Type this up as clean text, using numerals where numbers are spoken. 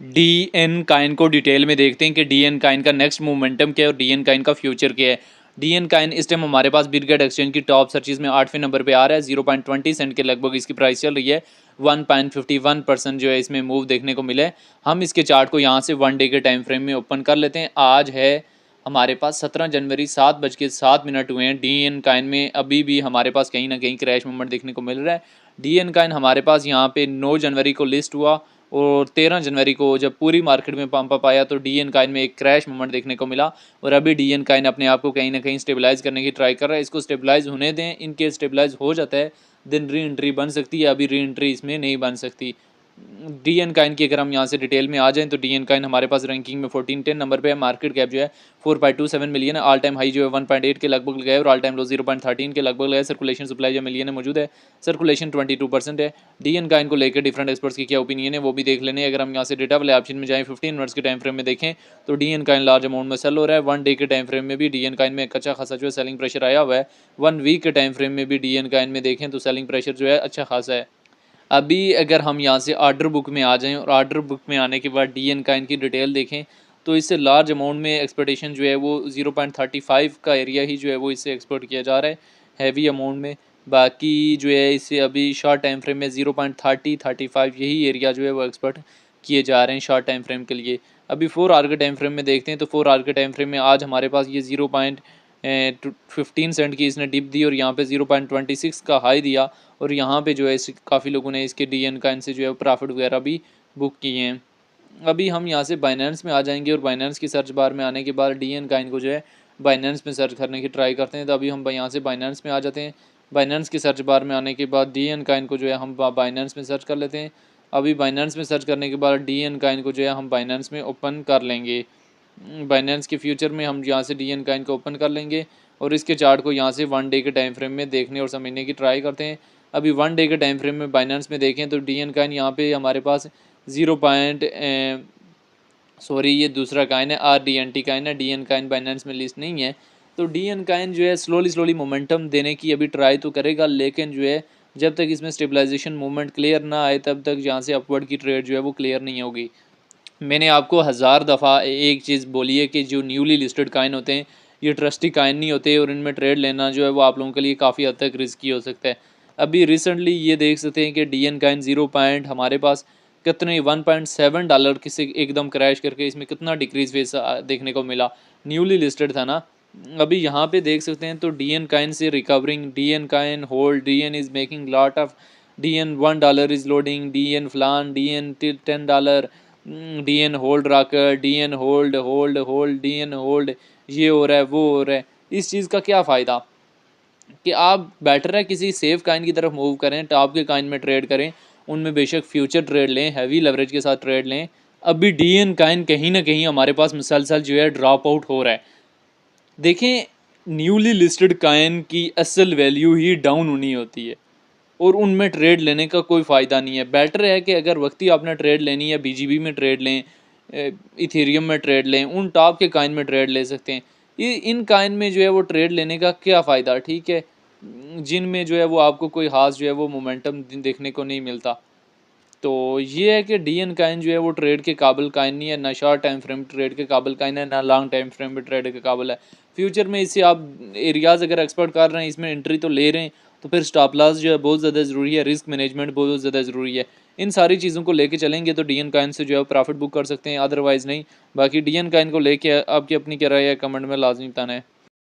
D N Kine को detail में देखते हैं कि डी एन काइन का नेक्स्ट मोमेंटम क्या है और डी एन काइन का फ्यूचर क्या है। डी एन काइन इस टाइम हमारे पास बिटगेट एक्सचेंज की टॉप सर्चिज में 8वें नंबर पे आ रहा है। 0.20 सेंट के लगभग इसकी प्राइस चल रही है। 1.51% जो है इसमें मूव देखने को मिले। हम इसके चार्ट को यहाँ से 1 डे के टाइम फ्रेम में ओपन कर लेते हैं। आज है हमारे पास 17 जनवरी 7:07 हुए हैं। डी एन काइन में अभी भी हमारे पास कहीं ना कहीं क्रैश मूवमेंट देखने को मिल रहा है। डी एन काइन हमारे पास यहाँ पे 9 जनवरी को लिस्ट हुआ और 13 जनवरी को जब पूरी मार्केट में पंप अप आया तो डी एन काइन में एक क्रैश मूवमेंट देखने को मिला और अभी डी एन काइन अपने आप को कहीं ना कहीं स्टेबलाइज करने की ट्राई कर रहा है। इसको स्टेबलाइज होने दें। इनके स्टेबलाइज हो जाता है देन री एंट्री बन सकती है। अभी री एंट्री इसमें नहीं बन सकती। डी एन काइन की अगर हम यहाँ से डिटेल में आ जाएं तो डी एन काइन हमारे पास रैंकिंग में 1410 नंबर पे है। मार्केट कैप जो है 4.27 मिलियन है। ऑल टाइम हाई जो है 1.8 के लगभग लगाए और ऑल टाइम लो 0.13 के लगभग लगाए। सर्कुलेशन सप्लाई जो मिलियन में मौजूद है। सर्कुलेशन 22% है। डी एन काइन को लेकर डिफरेंट एक्सपर्ट्स की क्या ओपिनियन है वो भी देख लेने। अगर हम यहाँ से डेटा वाले ऑप्शन में जाएँ 15 मिनट्स के टाइम फ्रेम में देखें तो D N coin large amount में सेल हो रहा है। 1 डे के टाइम फ्रेम में भी डी एन काइन में एक अच्छा खासा जो है सेलिंग प्रेशर आया हुआ है। 1 वीक के टाइम फ्रेम में भी डी एन काइन में देखें तो सेलिंग प्रेशर जो है अच्छा खासा है। अभी अगर हम यहाँ से ऑर्डर बुक में आ जाएं और ऑर्डर बुक में आने के बाद डी एन काइन की डिटेल देखें तो इससे लार्ज अमाउंट में एक्सपेक्टेशन जो है वो 0.35 का एरिया ही जो है वो इससे एक्सपोर्ट किया जा रहा है हैवी अमाउंट में। बाकी जो है इससे अभी शॉर्ट टाइम फ्रेम में 0.35 यही एरिया जो है वो एक्सपोर्ट किए जा रहे हैं शॉर्ट टाइम फ्रेम के लिए। अभी 4 आवर के टाइम फ्रेम में देखते हैं तो 4 आवर के टाइम फ्रेम में आज हमारे पास ये 0.15 सेंट की इसने डिप दी और यहाँ पे 0.26 का हाई दिया और यहाँ पे जो है काफ़ी लोगों ने इसके डी एन काइन से जो है प्रॉफिट वगैरह भी बुक किए हैं। अभी हम यहाँ से बाइनेंस में आ जाएंगे और बाइनेंस की सर्च बार में आने के बाद डी एन काइन को जो है बाइनेंस में सर्च करने की ट्राई करते हैं। तो अभी हम यहाँ से बाइनेंस में आ जाते हैं। बाइनेंस की सर्च बार में आने के बाद डी एन काइन को जो है हम बाइनेंस में सर्च कर लेते हैं। अभी बाइनेंस में सर्च करने के बाद डी एन काइन को जो है हम बाइनेंस में ओपन कर लेंगे। बाइनेंस के फ्यूचर में हम यहाँ से डी एन काइन को ओपन कर लेंगे और इसके चार्ट को यहाँ से 1 डे के टाइम फ्रेम में देखने और समझने की ट्राई करते हैं। अभी 1 डे के टाइम फ्रेम में बाइनेंस में देखें तो डी एन काइन यहाँ पे हमारे पास 0 पॉइंट सॉरी ये दूसरा काइन है R D N T coin है। डी एन काइन बाइनेंस में लिस्ट नहीं है तो डी एन काइन जो है स्लोली मोमेंटम देने की अभी ट्राई तो करेगा लेकिन जो है जब तक इसमें स्टेबलाइजेशन मूवमेंट क्लियर ना आए तब तक जहाँ से अपवर्ड की ट्रेड जो है वो क्लियर नहीं होगी। मैंने आपको 1000 दफ़ा एक चीज़ बोली है कि जो न्यूली लिस्टेड काइन होते हैं ये ट्रस्टी काइन नहीं होते और इनमें ट्रेड लेना जो है वो आप लोगों के लिए काफ़ी हद तक रिस्की हो सकता है। अभी रिसेंटली ये देख सकते हैं कि डी एन काइन 0 पॉइंट हमारे पास कितने $1.7 किसी एकदम क्रैश करके इसमें कितना डिक्रीज फेस देखने को मिला। न्यूली लिस्टेड था ना। अभी यहाँ पे देख सकते हैं तो डी एन काइन से रिकवरिंग डी एन काइन होल्ड डी एन इज़ मेकिंग लॉट ऑफ डी एन $1 इज़ लोडिंग डी एन फलान डी एन $10 डी एन होल्ड रॉकर डी एन होल्ड होल्ड होल्ड डी एन होल्ड ये हो रहा है वो हो रहा है। इस चीज़ का क्या फ़ायदा कि आप बेटर है किसी सेफ काइन की तरफ मूव करें टॉप के काइन में ट्रेड करें उनमें बेशक फ्यूचर ट्रेड लें हैवी लेवरेज के साथ ट्रेड लें। अभी डी एन काइन कहीं ना कहीं हमारे पास मुसलसल जो है ड्रॉप आउट हो रहा है। देखें न्यूली लिस्टेड काइन की असल वैल्यू ही डाउन होनी होती है और उनमें ट्रेड लेने का कोई फ़ायदा नहीं है। बेटर है कि अगर वक्ती आपने ट्रेड लेनी है बीजीबी में ट्रेड लें इथेरियम में ट्रेड लें उन टॉप के काइन में ट्रेड ले सकते हैं। ये इन काइन में जो है वो ट्रेड लेने का क्या फ़ायदा ठीक है जिनमें जो है वो आपको कोई खास जो है वो मोमेंटम देखने को नहीं मिलता। तो ये है कि डी एन काइन जो है वो ट्रेड के काबिल काइन नहीं है ना शॉर्ट टाइम फ्रेम ट्रेड के काबिल काइन है ना लॉन्ग टाइम फ्रेम में ट्रेड के काबिल है। फ्यूचर में इससे आप एरियाज़ अगर एक्सपर्ट कर रहे हैं इसमें एंट्री तो ले रहे हैं तो फिर स्टॉप लॉस जो है बहुत ज़्यादा ज़रूरी है। रिस्क मैनेजमेंट बहुत ज़्यादा ज़रूरी है। इन सारी चीज़ों को लेके चलेंगे तो डी एन काइन से जो है प्रॉफिट बुक कर सकते हैं अदरवाइज़ नहीं। बाकी डी एन काइन को लेके आपकी अपनी क्या राय है कमेंट में लाजमी बताना है।